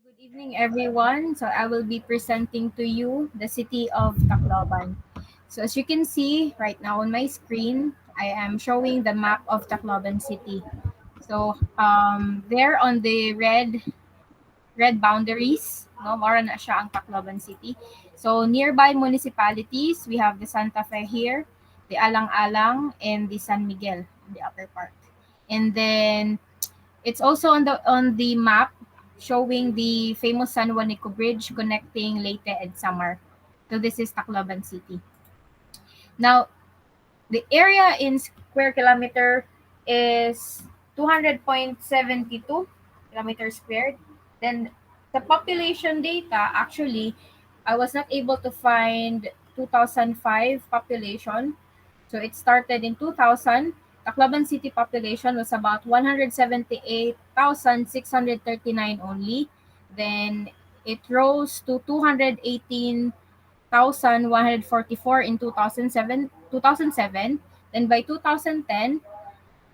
Good evening, everyone. So I will be presenting to you the city of Tacloban. So as you can see right now on my screen, I am showing the map of Tacloban City. So there on the red boundaries, no, mara na siya ang Tacloban City. So nearby municipalities, we have the Santa Fe here, the Alang-Alang, and the San Miguel in the upper part. And then it's also on the map showing the famous San Juanico Bridge connecting Leyte and Samar. So this is Tacloban City. Now, the area in square kilometer is 200.72 kilometers squared. Then the population data, actually, I was not able to find 2005 population. So it started in 2000. Tacloban City population was about 178,639 only. Then it rose to 218,144 in 2007. Then by 2010,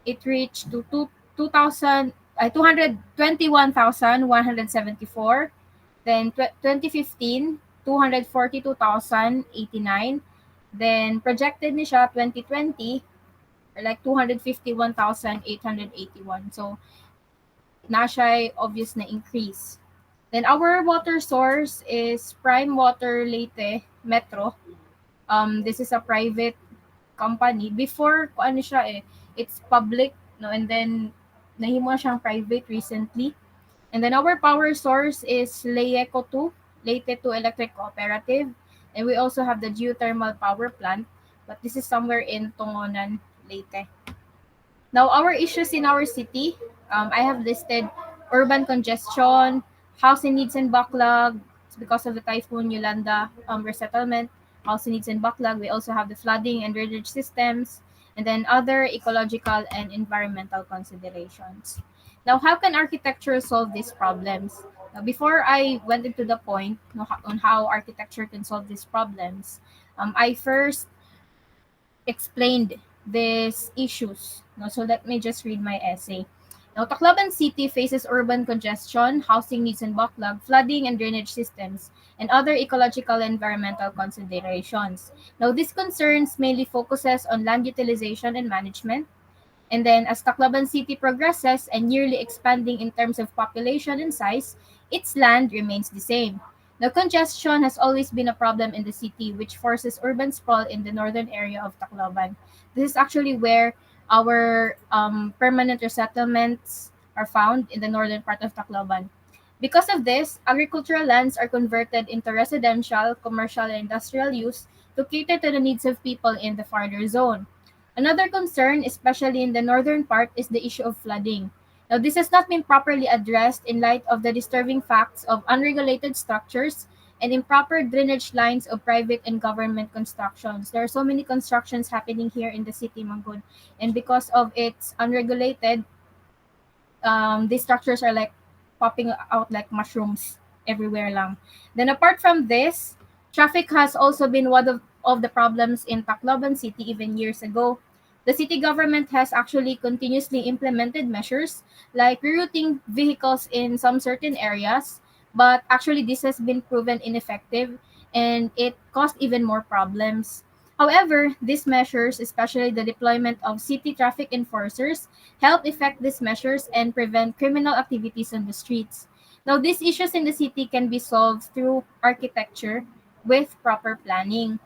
it reached to 221,174. Then 2015, 242,089. Then projected ni siya 2020 like 251,881. So na siya obvious na increase. Then our water source is Prime Water Leyte Metro. This is a private company. Before, ano siya it's public, no? And then, nahimo na siyang private recently. And then our power source is Leyeco 2, Leyte 2 Electric Cooperative. And we also have the geothermal power plant, but this is somewhere in Tongonan, Leyte. Now, our issues in our city, I have listed urban congestion, housing needs and backlog. It's because of the Typhoon Yolanda resettlement, housing needs and backlog. We also have the flooding and drainage systems, and then other ecological and environmental considerations. Now, how can architecture solve these problems? Now, before I went into the point on how architecture can solve these problems, I first explained these issues. No? So let me just read my essay. Now, Tacloban City faces urban congestion, housing needs and backlog, flooding and drainage systems, and other ecological and environmental considerations. Now, these concerns mainly focuses on land utilization and management. And then as Tacloban City progresses and yearly expanding in terms of population and size, its land remains the same. Now, congestion has always been a problem in the city, which forces urban sprawl in the northern area of Tacloban. This is actually where our permanent resettlements are found in the northern part of Tacloban. Because of this, agricultural lands are converted into residential, commercial, and industrial use to cater to the needs of people in the farther zone. Another concern, especially in the northern part, is the issue of flooding. Now, this has not been properly addressed in light of the disturbing facts of unregulated structures and improper drainage lines of private and government constructions. There are so many constructions happening here in the city, Manggod, and because of its unregulated, these structures are like popping out like mushrooms everywhere lang. Then apart from this, traffic has also been one of the problems in Tacloban City even years ago. The city government has actually continuously implemented measures like rerouting vehicles in some certain areas, but actually this has been proven ineffective and it caused even more problems. However, these measures, especially the deployment of city traffic enforcers, help effect these measures and prevent criminal activities on the streets. Now, these issues in the city can be solved through architecture with proper planning.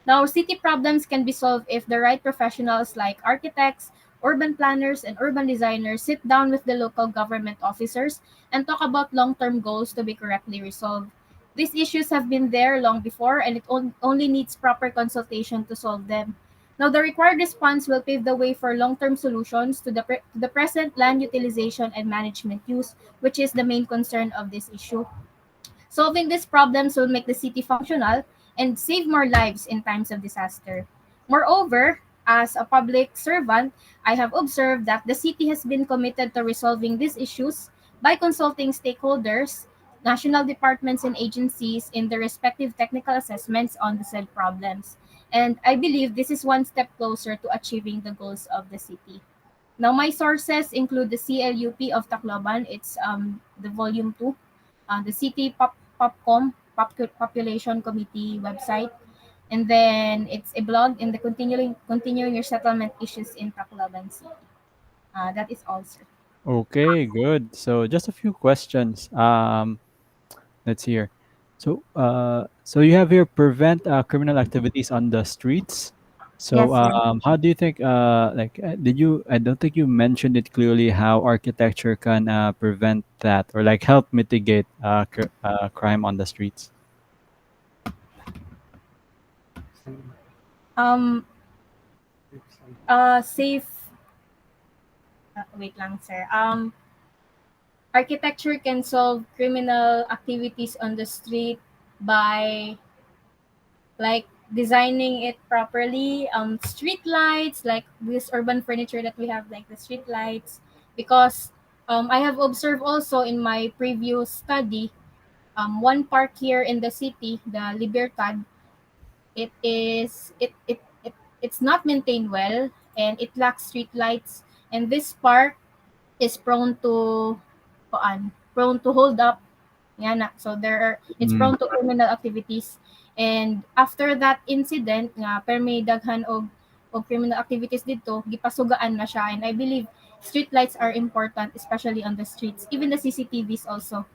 Now, city problems can be solved if the right professionals like architects, urban planners, and urban designers sit down with the local government officers and talk about long term goals to be correctly resolved. These issues have been there long before, and it only needs proper consultation to solve them. Now, the required response will pave the way for long term solutions to the present land utilization and management use, which is the main concern of this issue. Solving these problems will make the city functional and save more lives in times of disaster. Moreover, as a public servant, I have observed that the city has been committed to resolving these issues by consulting stakeholders, national departments, and agencies in their respective technical assessments on the said problems. And I believe this is one step closer to achieving the goals of the city. Now, my sources include the CLUP of Tacloban. It's the volume 2. the city population committee website, and then it's a blog in the continuing your settlement issues in Tacloban City. That is all, sir. Okay, good. So just a few questions. Let's hear. So you have here prevent criminal activities on the streets. So Yes, sir. how do you think? Did you? I don't think you mentioned it clearly. How architecture can prevent that or like help mitigate crime on the streets. Um, safe. Wait lang, sir. Architecture can solve criminal activities on the street by like designing it properly. Street lights, like this urban furniture that we have, like the street lights, because I have observed also in my previous study, one park here in the city, the Libertad, it is it's not maintained well, and it lacks street lights, and this park is prone to hold up. Yan na. So it's Mm, prone to criminal activities. And after that incident nga per may daghan og criminal activities dito, gipasugaan na siya, and I believe street lights are important, especially on the streets, even the CCTVs also.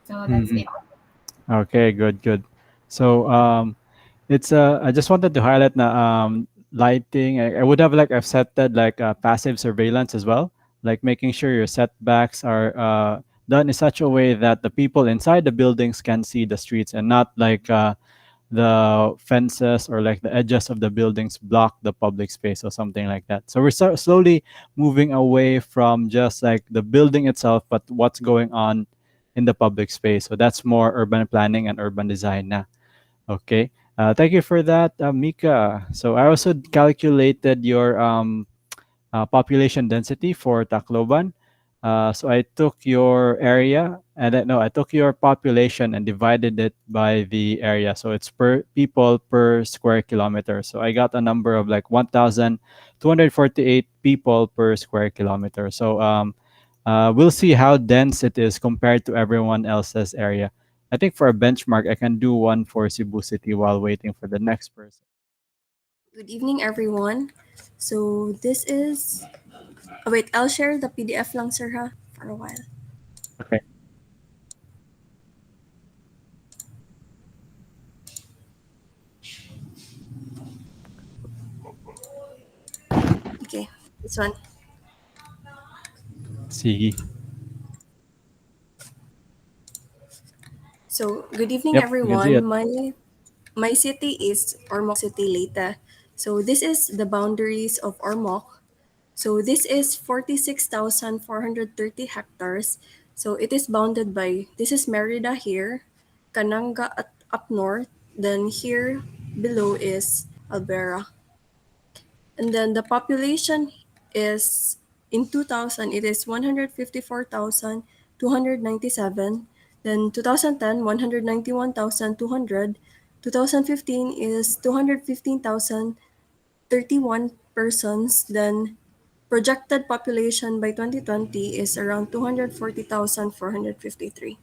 So that's mm-mm. it. Okay, good, good. So it's I just wanted to highlight na lighting. I would have like I've set that like passive surveillance as well, like making sure your setbacks are done in such a way that the people inside the buildings can see the streets and not like the fences or like the edges of the buildings block the public space or something like that. So we're slowly moving away from just like the building itself, but what's going on in the public space. So that's more urban planning and urban design now. Okay. Thank you for that, Mika. So I also calculated your population density for Tacloban. So I took your area and then, no, I took your population and divided it by the area. So it's per people per square kilometer. So I got a number of like 1,248 people per square kilometer. So we'll see how dense it is compared to everyone else's area. I think for a benchmark, I can do one for Cebu City while waiting for the next person. Good evening, everyone. So this is. Oh, wait, I'll share the PDF lang, sir, ha, for a while. Okay. Okay, this one. See. So good evening, Yep, we can see everyone. it. My city is Ormoc City, Leyte. So this is the boundaries of Ormoc. So this is 46,430 hectares. So it is bounded by, this is Merida here, Kananga at up north, then here below is Albera. And then the population is in 2000 it is 154,297. Then 2010 191,200. 2015 is 215,031 persons. Then projected population by 2020 is around 240,453.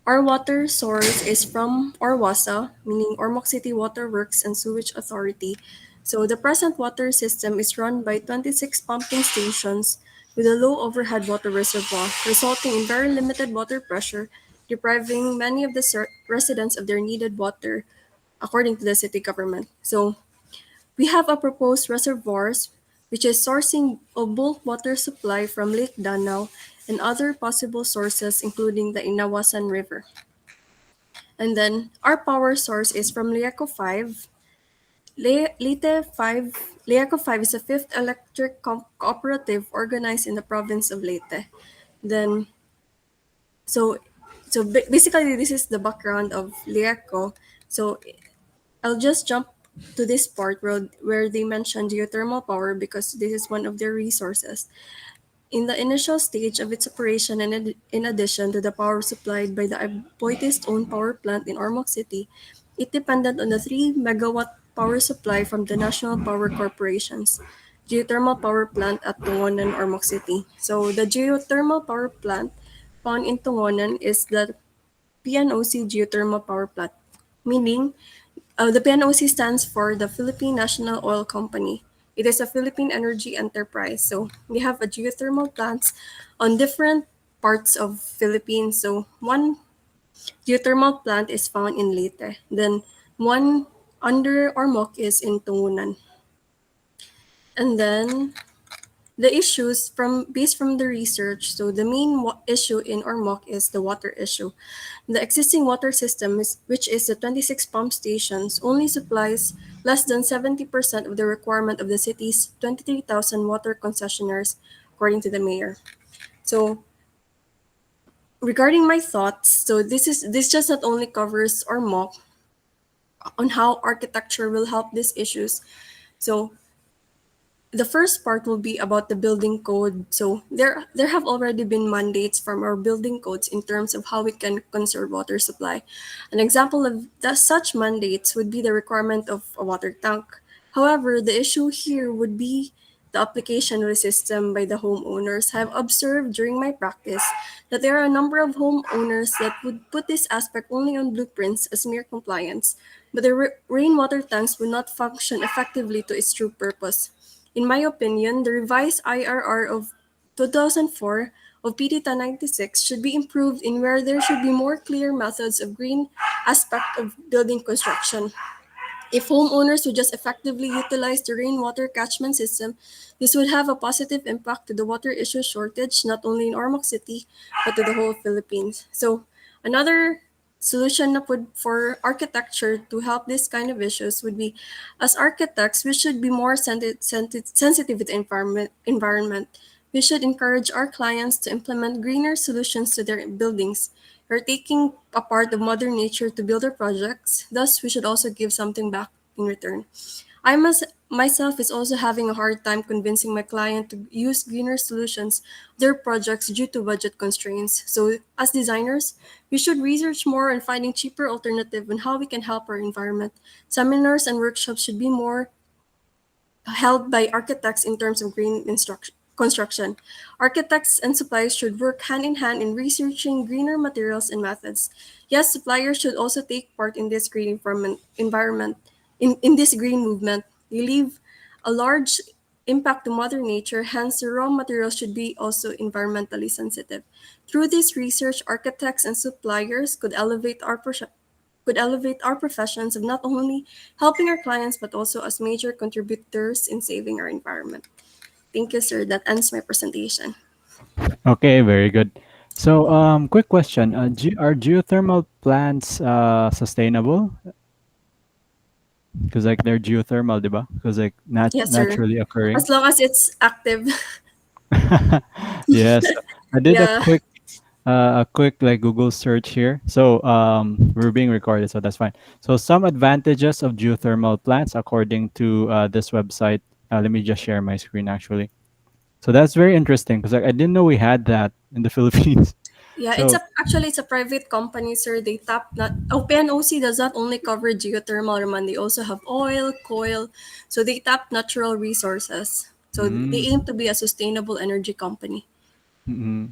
Our water source is from Orwasa, meaning Ormoc City Water Works and Sewage Authority. So the present water system is run by 26 pumping stations with a low overhead water reservoir, resulting in very limited water pressure, depriving many of the residents of their needed water, according to the city government. So we have a proposed reservoirs, which is sourcing of bulk water supply from Lake Danau and other possible sources, including the Inawasan River. And then our power source is from Liaco 5. Leyte 5. Liaco 5 is a fifth electric cooperative organized in the province of Leyte. Then, so, basically, this is the background of Liaco. So, I'll just jump to this part where they mentioned geothermal power because this is one of their resources. In the initial stage of its operation, and in addition to the power supplied by the Aboitiz-owned power plant in Ormoc City, it depended on the 3 megawatt power supply from the National Power Corporation's geothermal power plant at Tungon and Ormoc City. So the geothermal power plant found in Tungonan is the PNOC geothermal power plant, meaning the PNOC stands for the Philippine National Oil Company. It is a Philippine energy enterprise. So we have a geothermal plants on different parts of Philippines. So one geothermal plant is found in Leyte. Then one under Ormoc is in Tungunan. And then the issues from based from the research, so the main issue in Ormoc is the water issue. The existing water system, which is the 26 pump stations, only supplies less than 70% of the requirement of the city's 23,000 water concessionaires, according to the mayor. So regarding my thoughts, so this just not only covers Ormoc on how architecture will help these issues. So the first part will be about the building code. So there have already been mandates from our building codes in terms of how we can conserve water supply. An example of such mandates would be the requirement of a water tank. However, the issue here would be the application of the system by the homeowners. I've observed during my practice that there are a number of homeowners that would put this aspect only on blueprints as mere compliance, but the rainwater tanks would not function effectively to its true purpose. In my opinion, the revised IRR of 2004 of PD 1096 should be improved in where there should be more clear methods of green aspect of building construction. If homeowners would just effectively utilize the rainwater catchment system, this would have a positive impact to the water issue shortage, not only in Ormoc City, but to the whole Philippines. So another solution for architecture to help this kind of issues would be, as architects, we should be more sensitive with the environment. We should encourage our clients to implement greener solutions to their buildings. We're taking a part of Mother Nature to build our projects, thus we should also give something back in return. Myself is also having a hard time convincing my client to use greener solutions their projects due to budget constraints. So as designers, we should research more on finding cheaper alternative on how we can help our environment. Seminars and workshops should be more held by architects in terms of green construction. Architects and suppliers should work hand in hand in researching greener materials and methods. Yes, suppliers should also take part in this green environment, in this green movement. They leave a large impact to Mother Nature, hence the raw materials should be also environmentally sensitive. Through this research, architects and suppliers could elevate our professions of not only helping our clients but also as major contributors in saving our environment. Thank you, sir. That ends my presentation. Okay, very good. So, quick question: are geothermal plants sustainable? Because like they're geothermal, diba? Because like Yes, sir. naturally occurring. As long as it's active. Yes, I did Yeah. a quick like Google search here. So we're being recorded, so that's fine. So some advantages of geothermal plants according to this website. Let me just share my screen actually. So that's very interesting because like, I didn't know we had that in the Philippines. Yeah, So it's a private company, sir. They tap not OPNOC does not only cover geothermal, Raman. They also have oil, coal. So they tap natural resources. So they mm, aim to be a sustainable energy company. mm,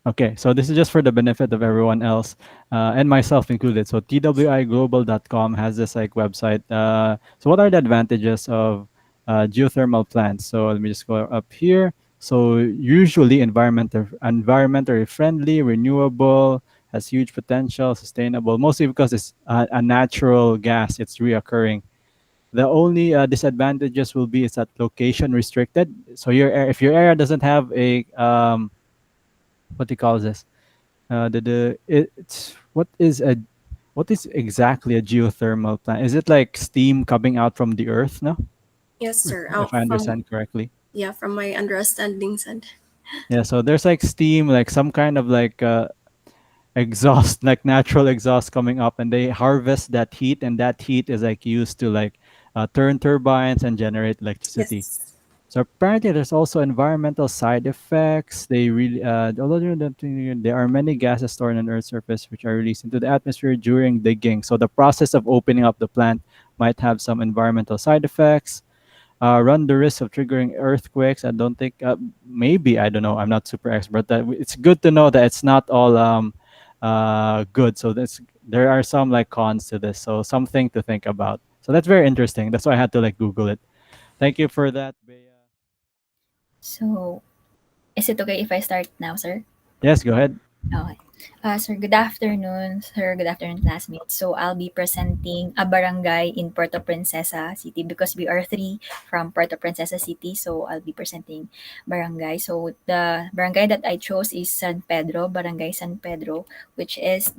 okay, so this is just for the benefit of everyone else and myself included. So twiglobal.com has this like website. So what are the advantages of geothermal plants? So let me just go up here. So usually environmentally friendly, renewable, has huge potential, sustainable, mostly because it's a natural gas. It's reoccurring. The only disadvantages will be is that location restricted. So if your area doesn't have a what do you call this? It's what is exactly a geothermal plant? Is it like steam coming out from the earth? No, Yes, sir. if Out I from understand correctly. yeah, from my understanding, sir. Yeah, so there's like steam, like some kind of like exhaust, like natural exhaust coming up, and they harvest that heat, and that heat is like used to like turn turbines and generate electricity. Yes. So apparently, there's also environmental side effects. They really, although there are many gases stored on Earth's surface which are released into the atmosphere during digging. So the process of opening up the plant might have some environmental side effects. run the risk of triggering earthquakes. I don't think, maybe, I don't know. I'm not super expert. That it's good to know that it's not all good. So there are some like cons to this. So something to think about. So that's very interesting. That's why I had to like Google it. Thank you for that, Bea. So, is it okay if I start now, sir? Yes, go ahead. Okay. Sir, good afternoon. Sir, good afternoon, classmates. So, I'll be presenting a barangay in Puerto Princesa City because we are three from Puerto Princesa City. So, I'll be presenting barangay. So, the barangay that I chose is San Pedro, Barangay San Pedro, which is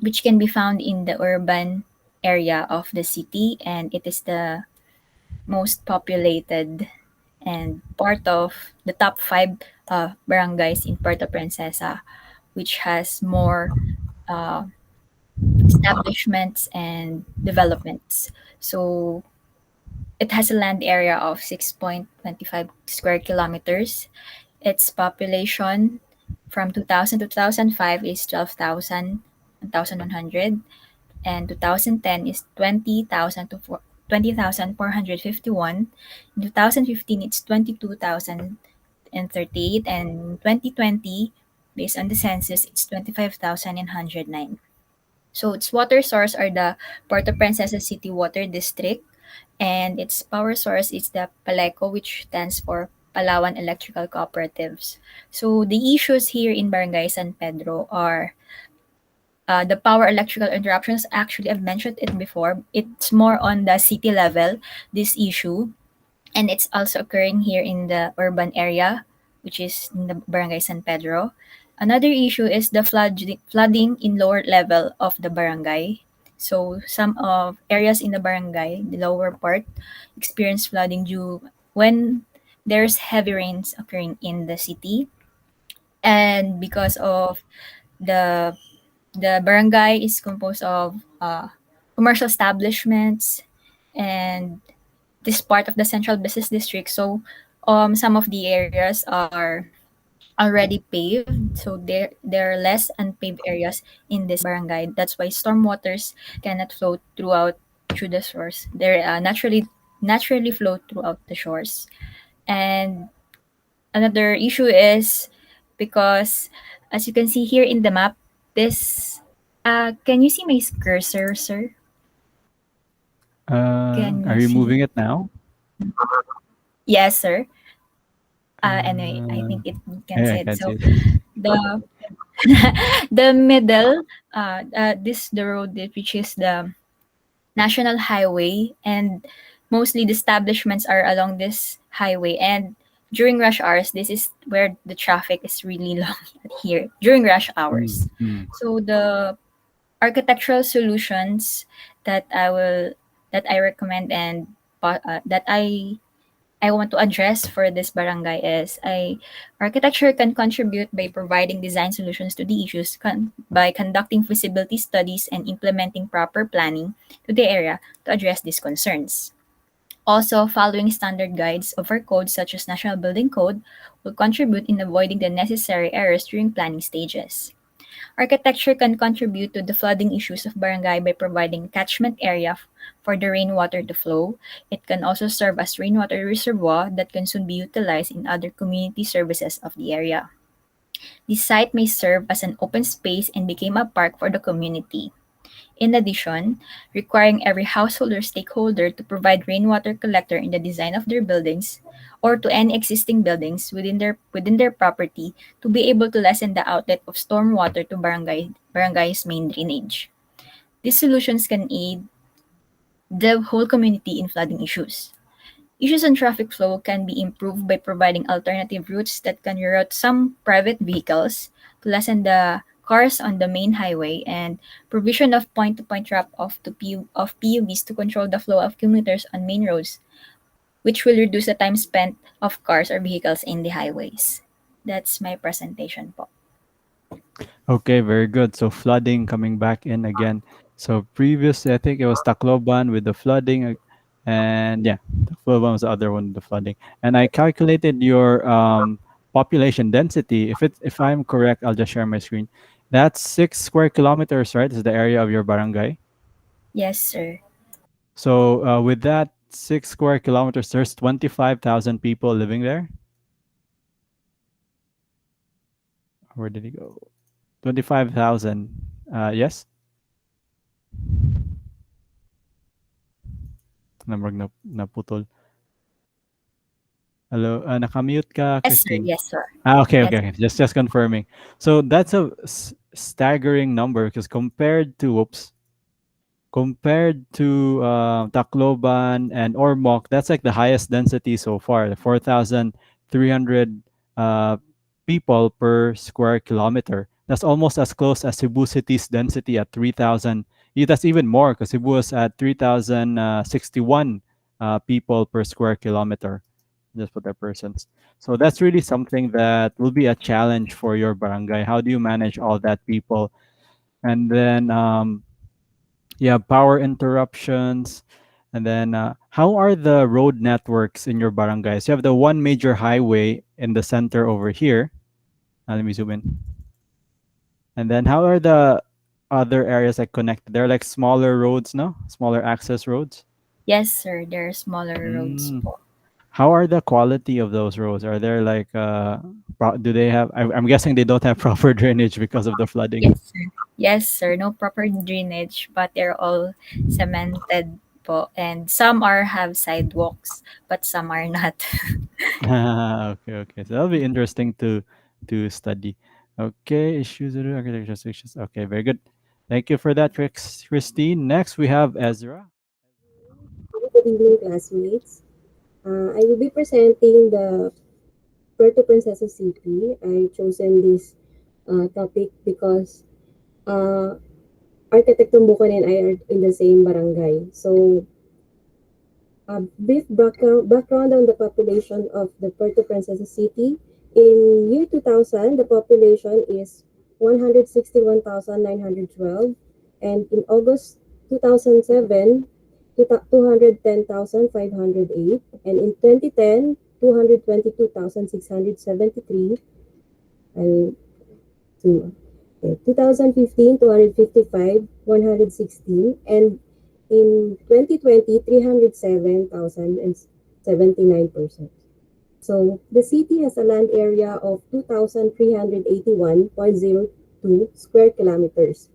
which can be found in the urban area of the city, and it is the most populated and part of the top five barangays in Puerto Princesa, which has more uh, establishments and developments. So it has a land area of 6.25 square kilometers. Its population from 2000 to 2005 is 12,000, 1,100, and 2010 is 20,000 to 20,451. In 2015, it's 22,038, and 2020, based on the census, it's 25,109. So its water source are the Puerto Princesa City Water District, and its power source is the PALECO, which stands for Palawan Electrical Cooperatives. So the issues here in Barangay San Pedro are the power electrical interruptions. Actually, I've mentioned it before. It's more on the city level, this issue, and it's also occurring here in the urban area, which is in the Barangay San Pedro. Another issue is the flooding in lower level of the barangay. So some of areas in the barangay, the lower part, experience flooding due when there's heavy rains occurring in the city, and because of the the barangay is composed of commercial establishments, and this part of the central business district. So some of the areas are already paved. So there are less unpaved areas in this barangay. That's why stormwaters cannot flow throughout through the shores. They naturally flow throughout the shores. And another issue is because, as you can see here in the map, this can you see my cursor, sir? Can Are you you see? moving it now? Yes, sir. Anyway, I Uh, think it you can yeah, see I it. can see So it. the the middle, this the road which is the national highway, and mostly the establishments are along this highway. And during rush hours, this is where the traffic is really long here during rush hours. Mm, mm. So the architectural solutions that I will that I recommend and that I want to address for this barangay is architecture can contribute by providing design solutions to the issues by conducting feasibility studies and implementing proper planning to the area to address these concerns. Also, following standard guides of our code such as National Building Code will contribute in avoiding the necessary errors during planning stages. Architecture can contribute to the flooding issues of barangay by providing catchment area for the rainwater to flow. It can also serve as rainwater reservoir that can soon be utilized in other community services of the area. This site may serve as an open space and become a park for the community. In addition, requiring every household or stakeholder to provide rainwater collector in the design of their buildings or to any existing buildings within their property to be able to lessen the outlet of stormwater to barangay's main drainage. These solutions can aid the whole community in flooding issues. Issues on traffic flow can be improved by providing alternative routes that can reroute some private vehicles to lessen the cars on the main highway, and provision of point-to-point drop-off of PUVs to control the flow of commuters on main roads, which will reduce the time spent of cars or vehicles in the highways. That's my presentation po. Okay, very good. So flooding coming back in again. So previously, I think it was Tacloban with the flooding, and yeah, Tacloban was the other one with the flooding. And I calculated your population density. If I'm correct, I'll just share my screen. That's 6 square kilometers, right? Is the area of your barangay. Yes, sir. So with that square kilometers, there's 25,000 people living there. Where did he go? 25,000. Yes? Namrag na, naputol. Hello? Nakamute ka, Yes, sir. Christine? Yes, sir. Okay, Yes. okay, okay. Just confirming. So that's a staggering number because compared to Tacloban and Ormoc, that's like the highest density so far, the 4,300 uh, people per square kilometer. That's almost as close as Cebu City's density at 3,000. That's even more because Cebu is at 3,061 people per square kilometer, just for their persons. So that's really something that will be a challenge for your barangay. How do you manage all that people? And then yeah, power interruptions. And then, how are the road networks in your barangays? You have the one major highway in the center over here. Let me zoom in. And then, how are the other areas like connected? They're like smaller roads, no? Smaller access roads. Yes, sir. There are smaller roads Mm. po. How are the quality of those roads? Are there like, do they have? I'm guessing they don't have proper drainage because of the flooding. Yes, sir. Yes, sir. No proper drainage, but they're all cemented po. And some are have sidewalks, but some are not. Okay, okay. So that'll be interesting to study. Okay, issues with architecture issues. Okay, very good. Thank you for that, Christine. Next, we have Ezra. Good evening, classmates. I will be presenting the Puerto Princessa City. I've chosen this topic because uh, Architect Tumbukan and I are in the same barangay. So, a brief background on the population of the Puerto Princessa City. In year 2000, the population is 161,912, and in August 2007, 210,508, and in 2010, 222,673, and to 2015, 255, 116, and in 2020, 307,079%. So the city has a land area of 2,381.02 square kilometers.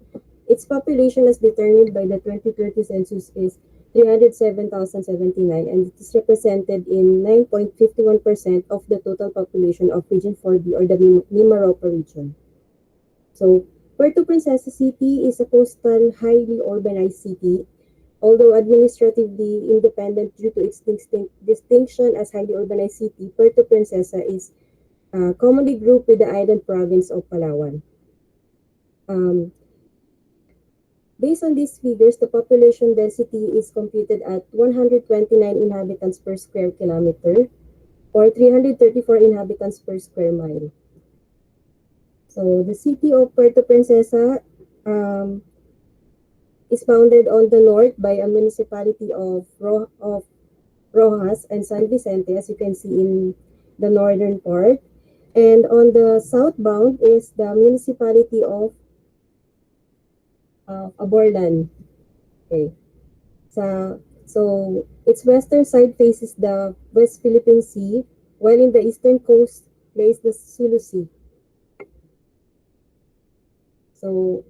Its population as determined by the 2030 census is 307,079, and it is represented in 9.51% of the total population of Region 4B or the Mimaropa region. So Puerto Princesa City is a coastal, highly urbanized city. Although administratively independent due to its distinction as highly urbanized city, Puerto Princesa is commonly grouped with the island province of Palawan. Um, Based on these figures, the population density is computed at 129 inhabitants per square kilometer or 334 inhabitants per square mile. So the city of Puerto Princesa is bounded on the north by a municipality of Rojas and San Vicente, as you can see in the northern part. And on the southbound is the municipality of Aborlan. Okay. So its western side faces the West Philippine Sea, while in the eastern coast lays the Sulu Sea. So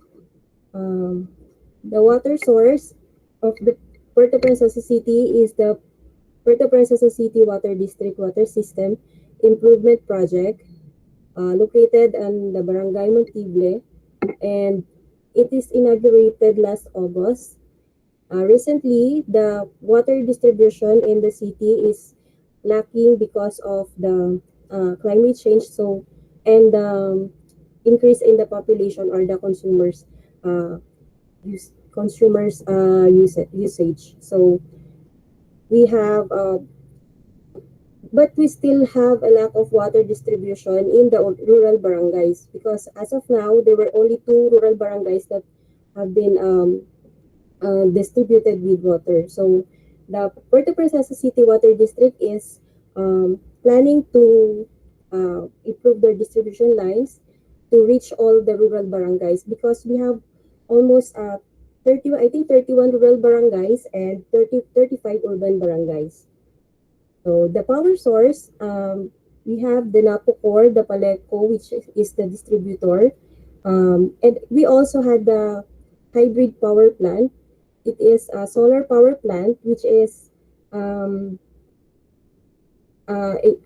the water source of the Puerto Princesa City is the Puerto Princesa City Water District Water System Improvement Project, located on the Barangay Montible, and it is inaugurated last August. Recently, the water distribution in the city is lacking because of the climate change. So, and increase in the population or the uh, usage. So we have but we still have a lack of water distribution in the rural barangays because as of now there were only two rural barangays that have been distributed with water. So the Puerto Princesa City Water District is planning to improve their distribution lines to reach all the rural barangays because we have almost I think 31 rural barangays and 35 urban barangays. So the power source, we have the Napocor, the Paleco, which is the distributor. And we also had the hybrid power plant. It is a solar power plant, which is um,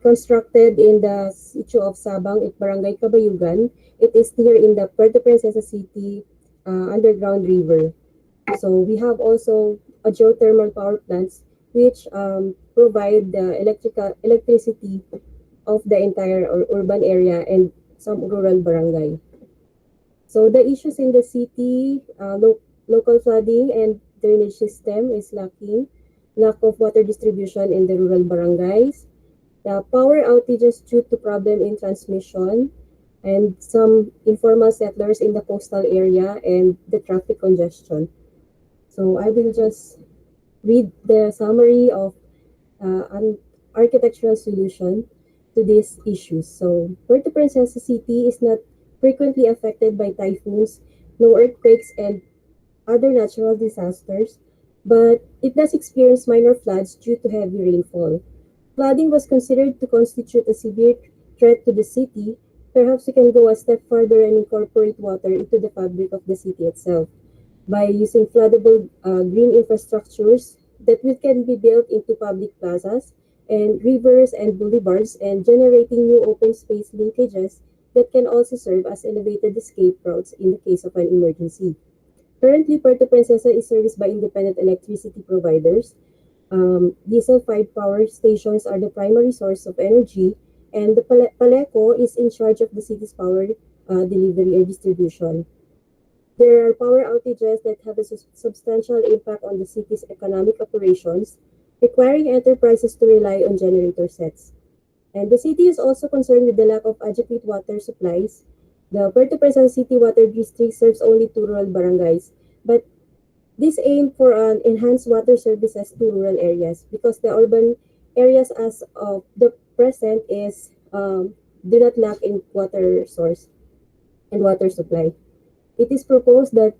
constructed in the sitio of Sabang at Barangay Kabayugan. It is here in the Puerto Princesa City underground river. So we have also a geothermal power plants which provide the electricity of the entire urban area and some rural barangay. So the issues in the city, local flooding and drainage system is lacking, lack of water distribution in the rural barangays, the power outages due to problem in transmission, and some informal settlers in the coastal area and the traffic congestion. So I will just read the summary of an architectural solution to these issues. So Puerto Princesa City is not frequently affected by typhoons, no earthquakes, and other natural disasters, but it does experience minor floods due to heavy rainfall. Flooding was considered to constitute a severe threat to the city. Perhaps we can go a step further and incorporate water into the fabric of the city itself by using floodable green infrastructures that can be built into public plazas and rivers and boulevards and generating new open space linkages that can also serve as elevated escape routes in the case of an emergency. Currently, Puerto Princesa is serviced by independent electricity providers. Diesel-fired power stations are the primary source of energy, and the Paleco is in charge of the city's power delivery and distribution. There are power outages that have a substantial impact on the city's economic operations, requiring enterprises to rely on generator sets. And the city is also concerned with the lack of adequate water supplies. The Puerto Princesa City Water District serves only two rural barangays, but this aim for an enhanced water services to rural areas because the urban areas as of the present is do not lack in water source and water supply. It is proposed that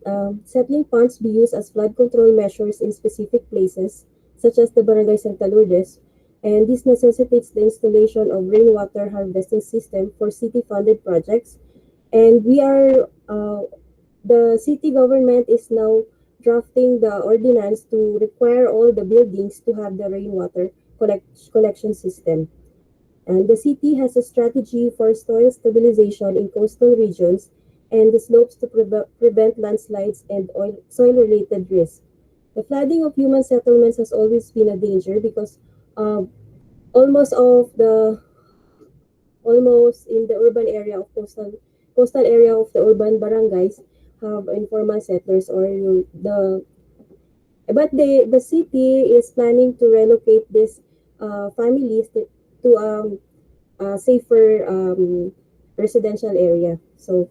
settling ponds be used as flood control measures in specific places, such as the Barangay Santa Lourdes, and this necessitates the installation of rainwater harvesting system for city-funded projects. And the city government is now drafting the ordinance to require all the buildings to have the rainwater collection system. And the city has a strategy for soil stabilization in coastal regions and the slopes to prevent landslides and soil-related risks. The flooding of human settlements has always been a danger because uh, almost of the almost in the urban area of coastal area of the urban barangays have informal settlers or the but the city is planning to relocate these families to a safer residential area. So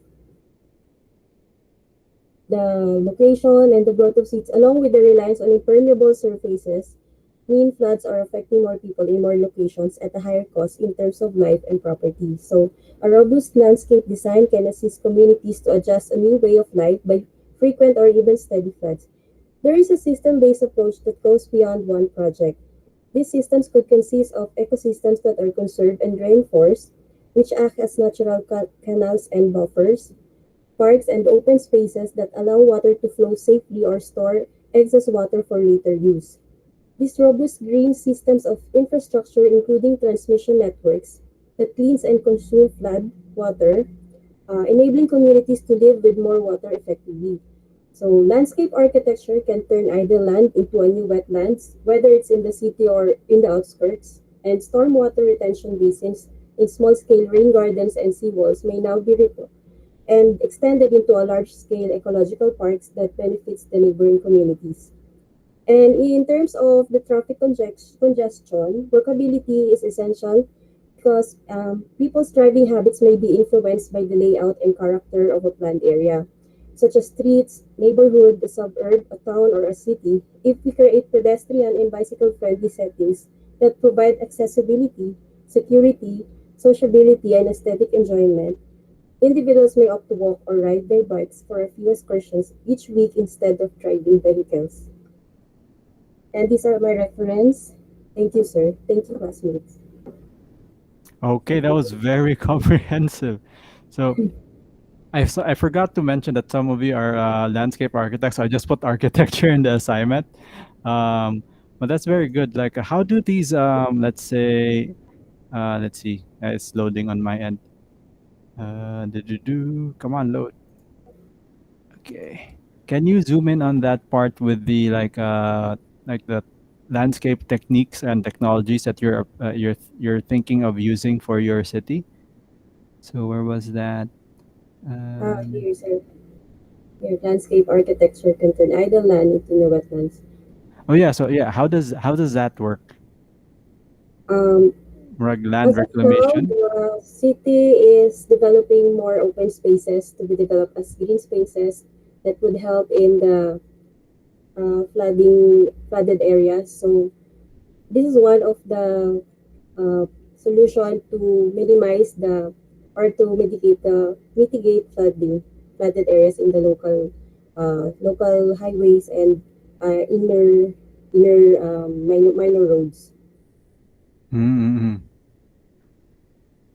the location and the growth of seats, along with the reliance on impermeable surfaces, mean floods are affecting more people in more locations at a higher cost in terms of life and property. So, a robust landscape design can assist communities to adjust a new way of life by frequent or even steady floods. There is a system based approach that goes beyond one project. These systems could consist of ecosystems that are conserved and reinforced, which act as natural canals and buffers, parks and open spaces that allow water to flow safely or store excess water for later use. These robust green systems of infrastructure, including transmission networks that cleans and consume flood water, enabling communities to live with more water effectively. So, landscape architecture can turn idle land into a new wetlands, whether it's in the city or in the outskirts. And stormwater retention basins in small scale rain gardens and seawalls may now be and extended into a large scale ecological parks that benefits the neighboring communities. And in terms of the traffic congestion, workability is essential because people's driving habits may be influenced by the layout and character of a planned area, such as streets, neighborhood, a suburb, a town, or a city. If we create pedestrian and bicycle friendly settings that provide accessibility, security, sociability, and aesthetic enjoyment, Individuals may opt to walk or ride their bikes for a few excursions each week instead of driving vehicles. And these are my reference. Thank you, sir. Thank you, classmates. Okay, that was very comprehensive. So I forgot to mention that some of you are landscape architects. I just put architecture in the assignment. Um, but that's very good. Like, how do these, let's say, let's see, it's loading on my end. Come on, load. Okay. Can you zoom in on that part with the like the landscape techniques and technologies that you're thinking of using for your city? So where was that? Um, Here, sir. Here, landscape architecture can turn idle land into new wetlands. oh yeah, so yeah, how does that work? Um, Land as of now, reclamation? the city is developing more open spaces to be developed as green spaces that would help in the flooded areas. So this is one of the uh, solution to minimize the or to mitigate flooded areas in the local highways and inner minor roads. Mm-hmm.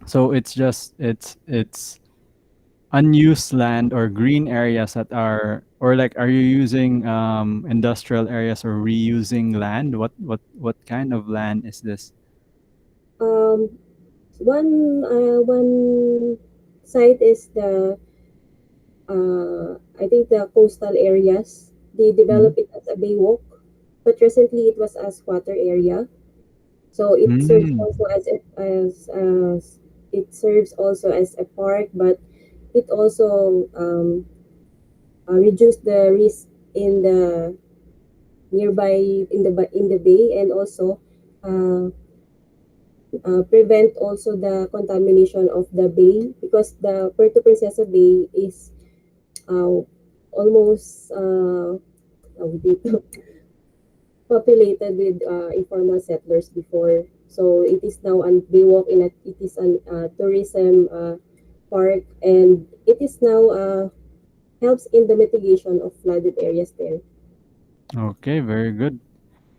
So it's just it's unused land or green areas that are or like are you using industrial areas or reusing land? What kind of land is this? Um, one site is the I think the coastal areas. They Mhm. develop it as a baywalk, but recently it was a squatter area. So it serves Mm. also as it serves also as a park, but it also reduce the risk in the nearby in the bay, and also uh, prevent also the contamination of the bay, because the Puerto Princesa Bay is uh, almost populated with informal settlers before. So it is now an Baywalk in a, it is an tourism park, and it is now helps in the mitigation of flooded areas there. Okay, very good.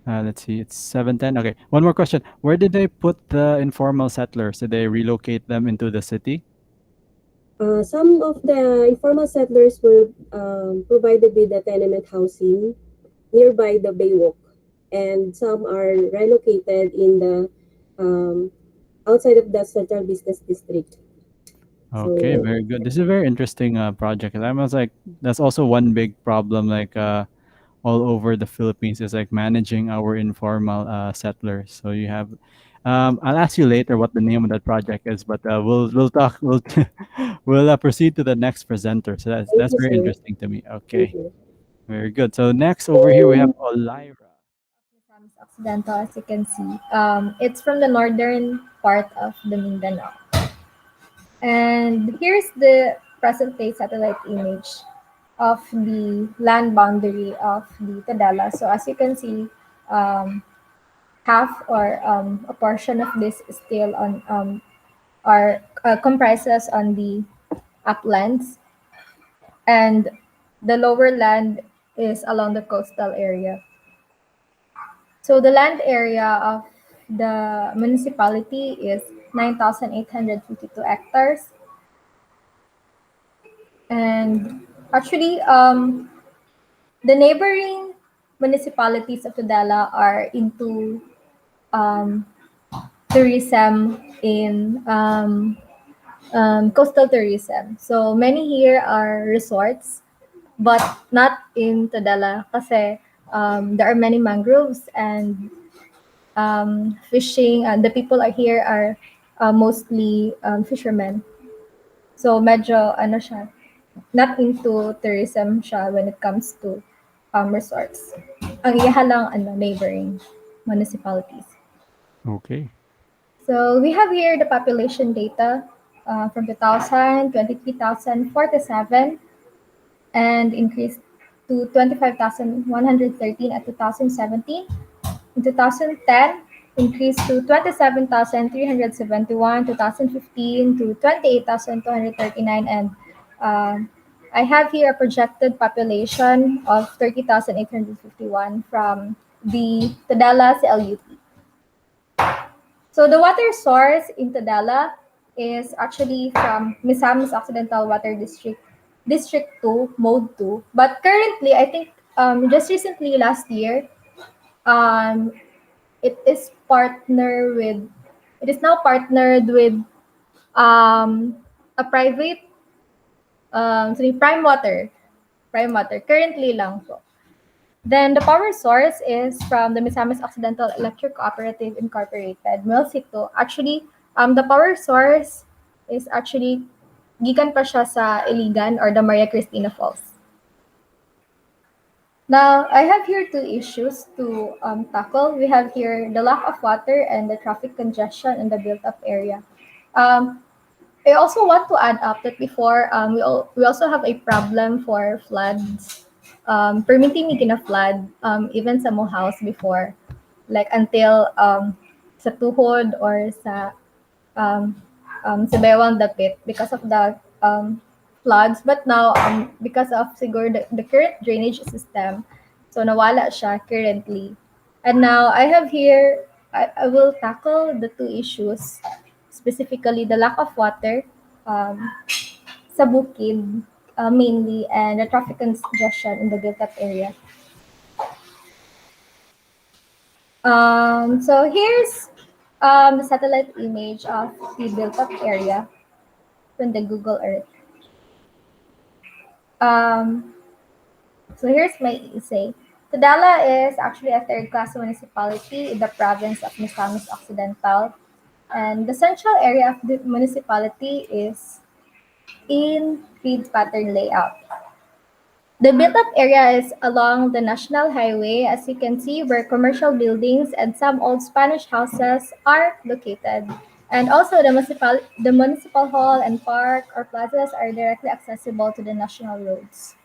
Let's see, it's 7:10. Okay, one more question. Where did they put the informal settlers? Did they relocate them into the city? Some of the informal settlers were provided with the tenement housing nearby the Baywalk, and some are relocated in the um, outside of the central business district. Okay, So very good. This is a very interesting project. And I was like, that's also one big problem, like all over the Philippines, is like managing our informal settlers. So you have, I'll ask you later what the name of that project is, but we'll talk. We'll we'll proceed to the next presenter. So thank that's you, very sir. interesting to me. Thank Okay, you. very good. So next over here we have Olyra. Misamis Occidental, as you can see. It's from the northern part of the Mindanao. And here's the present-day satellite image of the land boundary of the Tudela. So as you can see, um, half or a portion of this is still on are comprises on the uplands, and the lower land is along the coastal area. So the land area of the municipality is 9,852 hectares. And actually, the neighboring municipalities of Tudela are into um, tourism in coastal tourism. So many here are resorts, but not in Tudela kasi there are many mangroves and fishing. The people are here are mostly fishermen. So medyo ano siya, not into tourism siya when it comes to resorts. Ang iyaha lang ano, neighboring municipalities. Okay. So we have here the population data from 2000, 23,047, and increased to 25,113 at 2017. In 2010, increased to 27,371, 2015 to 28,239, and I have here a projected population of 30,851 from the Tudela CLUT. So the water source in Tudela is actually from Misamis Occidental Water District, District 2, Mode 2. But currently, I think just recently last year, um, it is now partnered with a private, sorry, Prime Water, currently lang po. Then the power source is from the Misamis Occidental Electric Cooperative Incorporated, Milsito. Actually, the power source is actually gikan pa siya sa Iligan or the Maria Cristina Falls. Now, I have here two issues to tackle. We have here the lack of water and the traffic congestion in the built-up area. I also want to add up that before we also have a problem for floods. Permitting me na flood even sa mo house before, like until sa tuhod or sa bewang dapit because of the floods. But now because of siguro the current drainage system, so nawala siya currently. And now I have here I will tackle the two issues, specifically the lack of water sa bukid mainly, and the traffic congestion in the built-up area. So here's the satellite image of the built-up area from the Google Earth. So here's my essay. Tudela is actually a third-class municipality in the province of Misamis Occidental, and the central area of the municipality is in grid pattern layout. The built-up area is along the National Highway, as you can see, where commercial buildings and some old Spanish houses are located. And also the municipal hall and park or plazas are directly accessible to the national roads.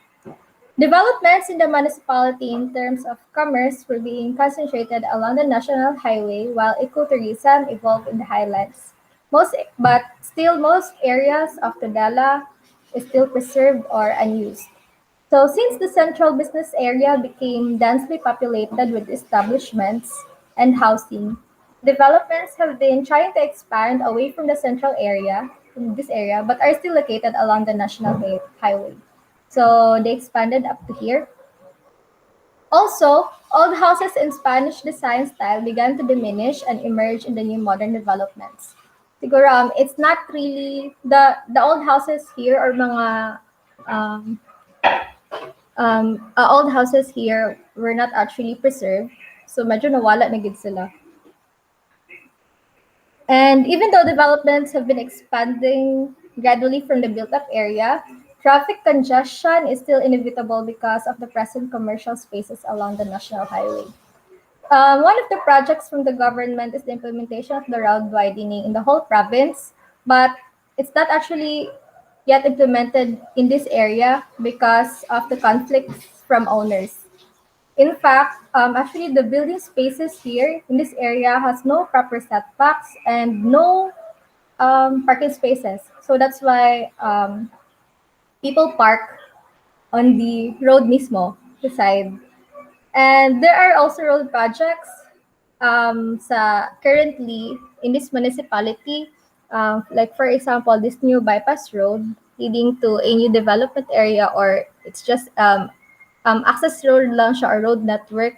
Developments in the municipality in terms of commerce were being concentrated along the national highway, while ecotourism evolved in the highlands. Most areas of Tudela is still preserved or unused. So since the central business area became densely populated with establishments and housing, developments have been trying to expand away from the central area, from this area, but are still located along the national highway. So they expanded up to here. Also, old houses in Spanish design style began to diminish and emerge in the new modern developments. Siguro, it's not really the old houses here or mga old houses here were not actually preserved. So medyo nawala na gid sila. And even though developments have been expanding gradually from the built-up area, traffic congestion is still inevitable because of the present commercial spaces along the national highway. One of the projects from the government is the implementation of the road widening in the whole province, but it's not actually yet implemented in this area because of the conflicts from owners. In fact, actually the building spaces here in this area has no proper setbacks and no parking spaces. So that's why people park on the road mismo, the side. And there are also road projects currently in this municipality. Like for example, this new bypass road leading to a new development area, or it's just access road lang siya or road network.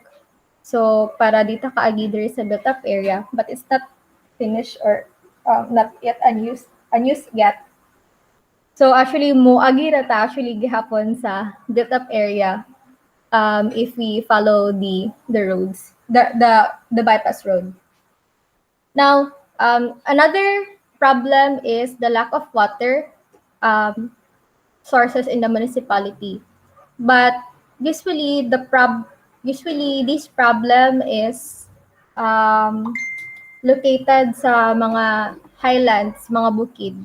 So para dito kaagi diri sa built up area, but it's not finished or not yet unused yet. So actually moagi ra ta actually gihapon sa built up area if we follow the roads, the bypass road. Now, another problem is the lack of water sources in the municipality. But usually this problem is located sa mga highlands, mga bukid.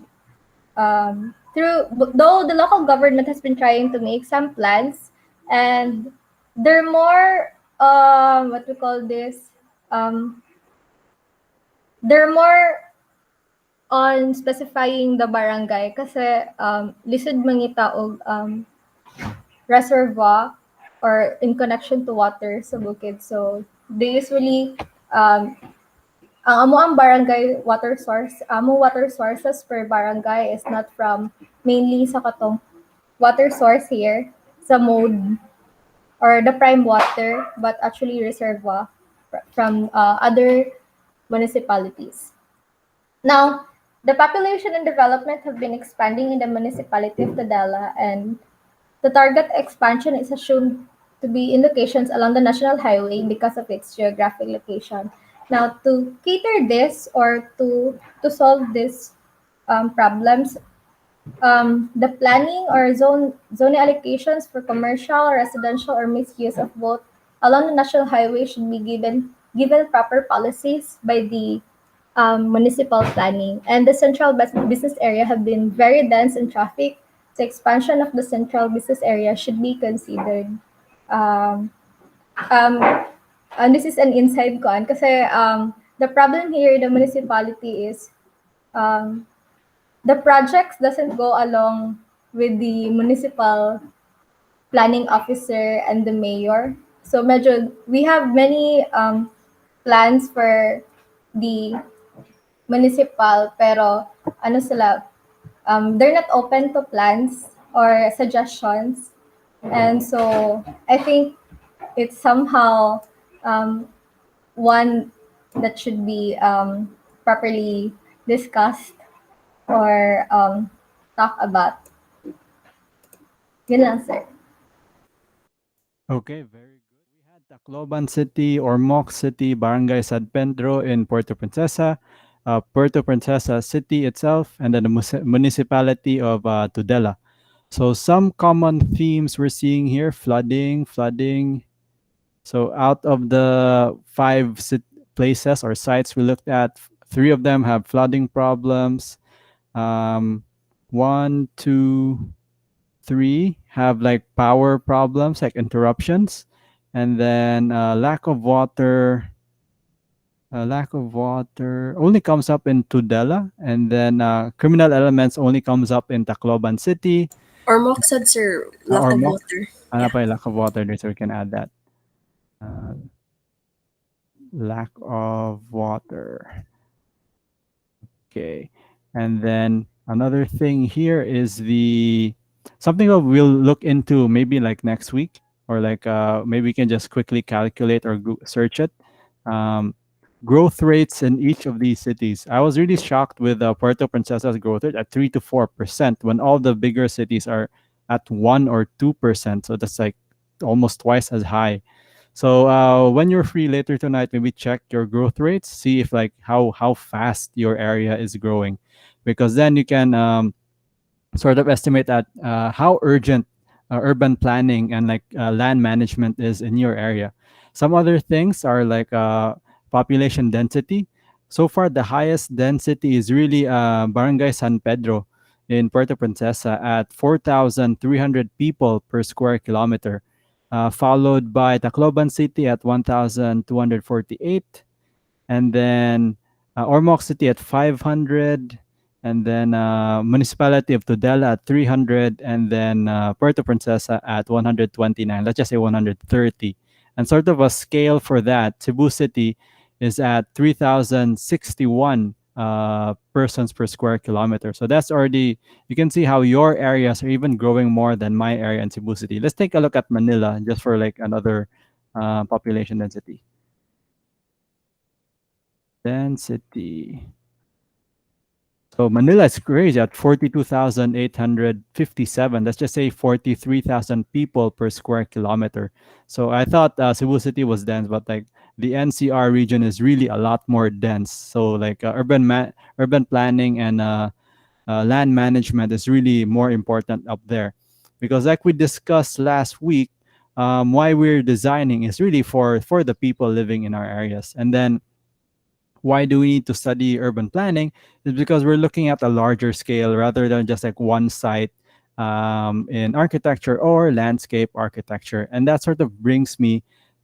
Though the local government has been trying to make some plans, and they're more what we call this they're more on specifying the barangay kasi lisod mangita og reservoir or in connection to water sa bukid. So they usually ang amo ang barangay water source, amo water sources per barangay is not from mainly sa katong water source here sa mode or the prime water, but actually reservoir from other municipalities. Now, the population and development have been expanding in the municipality of Tudela, and the target expansion is assumed to be in locations along the national highway because of its geographic location. Now, to cater this or to solve these problems, the planning or zone allocations for commercial, residential, or mixed use of both along the national highway should be given proper policies by the municipal planning. And the central business area have been very dense in traffic. So expansion of the central business area should be considered. Um, um, and this is an inside con kasi the problem here in the municipality is um, the projects doesn't go along with the municipal planning officer and the mayor. So medyo we have many plans for the municipal pero ano sila they're not open to plans or suggestions, and so I think it's somehow one that should be properly discussed or talk about. Yun lang, sir. Okay, very good. We had Tacloban City, Ormoc City, Barangay San Pedro in Puerto Princesa, Puerto Princesa City itself, and then the municipality of Tudela. So some common themes we're seeing here: flooding, flooding. So out of the five places or sites we looked at, three of them have flooding problems. One, two, three have like power problems, like interruptions, and then lack of water only comes up in Tudela, and then criminal elements only comes up in Tacloban City. Ormoc said, sir, lack Or of Moc. water. Ano pa yung lack of water there, so we can add that. Uh, lack of water. Okay. And then another thing here is the something that we'll look into maybe like next week, or like maybe we can just quickly calculate or search it. Um, growth rates in each of these cities. I was really shocked with Puerto Princesa's growth rate at 3 to 4% when all the bigger cities are at 1 or 2%. So that's like almost twice as high. So when you're free later tonight, maybe check your growth rates, see if like how fast your area is growing, because then you can sort of estimate at how urgent urban planning and like land management is in your area. Some other things are like population density. So far, the highest density is really Barangay San Pedro in Puerto Princesa at 4,300 people per square kilometer, followed by Tacloban City at 1,248, and then Ormoc City at 500, and then Municipality of Tudela at 300, and then Puerto Princesa at 129. Let's just say 130. And sort of a scale for that, Cebu City is at 3,061 persons per square kilometer. So that's already, you can see how your areas are even growing more than my area in Cebu City. Let's take a look at Manila just for like another population density. Density. So Manila is crazy at 42,857. Let's just say 43,000 people per square kilometer. So I thought Cebu City was dense, but like the NCR region is really a lot more dense. So like urban planning and land management is really more important up there, because like we discussed last week, why we're designing is really for the people living in our areas. And then why do we need to study urban planning is because we're looking at a larger scale rather than just like one site in architecture or landscape architecture. And that sort of brings me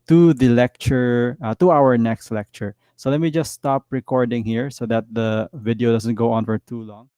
to the lecture, to our next lecture. So let me just stop recording here so that the video doesn't go on for too long.